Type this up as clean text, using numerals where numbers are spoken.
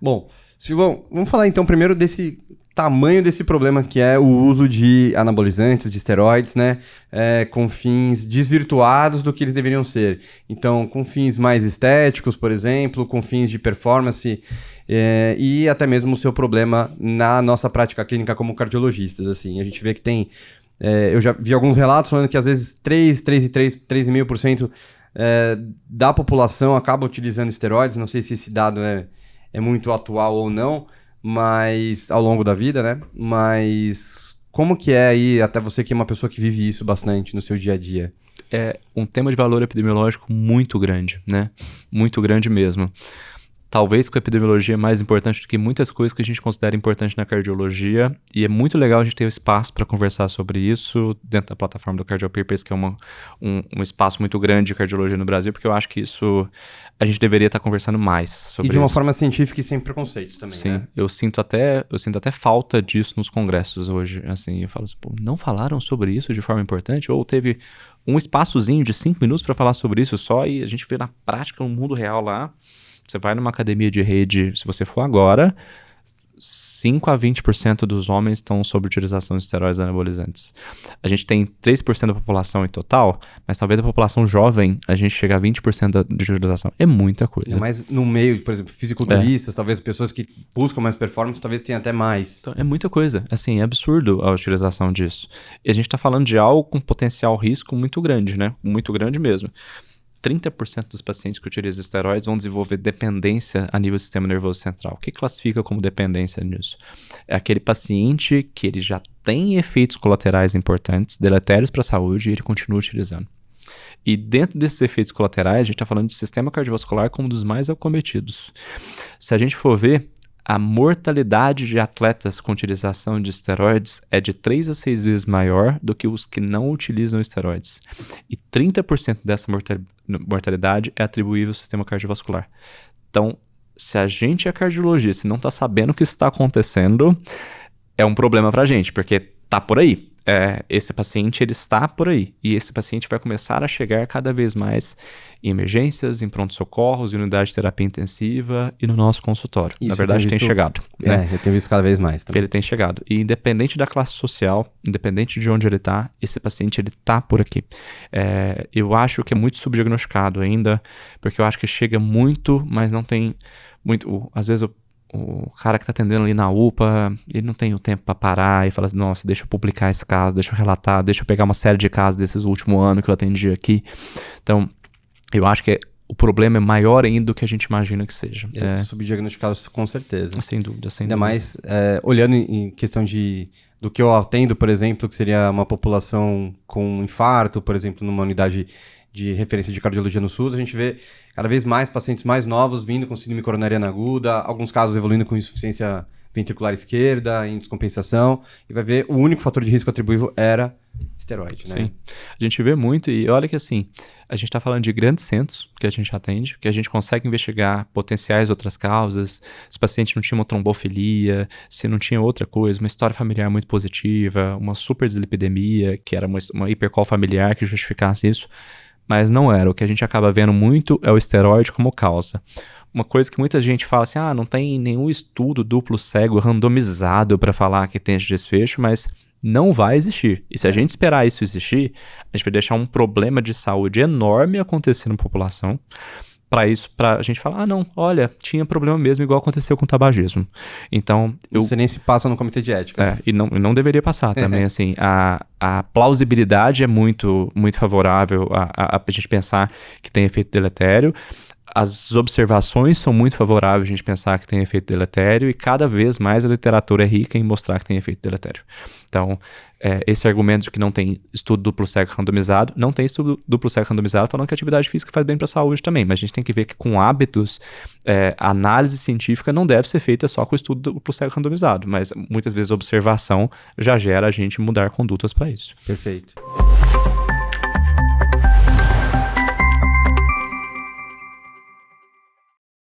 Bom, Silvão, vamos falar então primeiro desse tamanho desse problema que é o uso de anabolizantes, de esteroides, né? Com fins desvirtuados do que eles deveriam ser. Então, com fins mais estéticos, por exemplo, com fins de performance e até mesmo o seu problema na nossa prática clínica como cardiologistas. Assim. A gente vê que tem... eu já vi alguns relatos falando que às vezes 3,5% da população acaba utilizando esteroides. Não sei se esse dado é muito atual ou não, mas ao longo da vida, né? Mas como que é aí, até você que é uma pessoa que vive isso bastante no seu dia a dia? É um tema de valor epidemiológico muito grande, né? Muito grande mesmo. Talvez com a epidemiologia é mais importante do que muitas coisas que a gente considera importante na cardiologia, e é muito legal a gente ter o espaço para conversar sobre isso dentro da plataforma do Cardio Papers, que é um espaço muito grande de cardiologia no Brasil, porque eu acho que isso a gente deveria estar conversando mais sobre isso. E de uma forma científica e sem preconceitos também, Sim, né? eu sinto até falta disso nos congressos hoje, assim, eu falo assim, pô, não falaram sobre isso de forma importante? Ou teve um espaçozinho de 5 minutos para falar sobre isso só, e a gente vê na prática, no mundo real lá. Você vai numa academia de rede, se você for agora, 5 a 20% dos homens estão sob utilização de esteroides anabolizantes. A gente tem 3% da população em total, mas talvez a população jovem, a gente chegar a 20% de utilização. É muita coisa. Mas no meio, por exemplo, fisiculturistas, talvez pessoas que buscam mais performance, talvez tenha até mais. Então, é muita coisa. Assim, é absurdo a utilização disso. E a gente está falando de algo com potencial risco muito grande, né? Muito grande mesmo. 30% dos pacientes que utilizam esteroides vão desenvolver dependência a nível do sistema nervoso central. O que classifica como dependência nisso? É aquele paciente que ele já tem efeitos colaterais importantes, deletérios para a saúde, e ele continua utilizando. E dentro desses efeitos colaterais, a gente está falando de sistema cardiovascular como um dos mais acometidos. Se a gente for ver, a mortalidade de atletas com utilização de esteroides é de 3 a 6 vezes maior do que os que não utilizam esteroides. E 30% dessa mortalidade é atribuível ao sistema cardiovascular. Então, se a gente é cardiologista e não está sabendo o que está acontecendo, é um problema para a gente, porque está por aí. Esse paciente ele está por aí, e esse paciente vai começar a chegar cada vez mais em emergências, em pronto-socorros, em unidade de terapia intensiva e no nosso consultório. Isso, na verdade, tem chegado. Eu tenho visto cada vez mais também. Ele tem chegado. E independente da classe social, independente de onde ele está, esse paciente ele está por aqui. Eu acho que é muito subdiagnosticado ainda, porque eu acho que chega muito, mas não tem muito... Às vezes o cara que está atendendo ali na UPA, ele não tem o tempo para parar e falar assim, nossa, deixa eu publicar esse caso, deixa eu relatar, deixa eu pegar uma série de casos desses últimos anos que eu atendi aqui. Então, eu acho que o problema é maior ainda do que a gente imagina que seja. Subdiagnosticado com certeza. Sem dúvida, sem ainda dúvida. Mais, olhando em questão do que eu atendo, por exemplo, que seria uma população com infarto, por exemplo, numa unidade de referência de cardiologia no SUS, a gente vê cada vez mais pacientes mais novos vindo com síndrome coronariana aguda, alguns casos evoluindo com insuficiência ventricular esquerda, em descompensação, e vai ver o único fator de risco atribuível era esteroide, né? Sim, a gente vê muito, e olha que assim, a gente está falando de grandes centros que a gente atende, que a gente consegue investigar potenciais outras causas, se o paciente não tinha uma trombofilia, se não tinha outra coisa, uma história familiar muito positiva, uma superdislipidemia, que era uma hipercol familiar que justificasse isso, mas não era. O que a gente acaba vendo muito é o esteroide como causa. Uma coisa que muita gente fala assim, não tem nenhum estudo duplo cego randomizado para falar que tem esse desfecho, mas não vai existir. E se a gente esperar isso existir, a gente vai deixar um problema de saúde enorme acontecer na população. Para a gente falar, não, olha, tinha problema mesmo, igual aconteceu com o tabagismo. Então, Você nem se passa no comitê de ética. E não deveria passar também, assim, a plausibilidade é muito, muito favorável a gente pensar que tem efeito deletério. As observações são muito favoráveis a gente pensar que tem efeito deletério, e cada vez mais a literatura é rica em mostrar que tem efeito deletério. Então, esse argumento de que não tem estudo duplo cego randomizado, não tem estudo duplo cego randomizado falando que a atividade física faz bem para a saúde também, mas a gente tem que ver que com hábitos, a análise científica não deve ser feita só com estudo duplo cego randomizado, mas muitas vezes a observação já gera a gente mudar condutas para isso. Perfeito.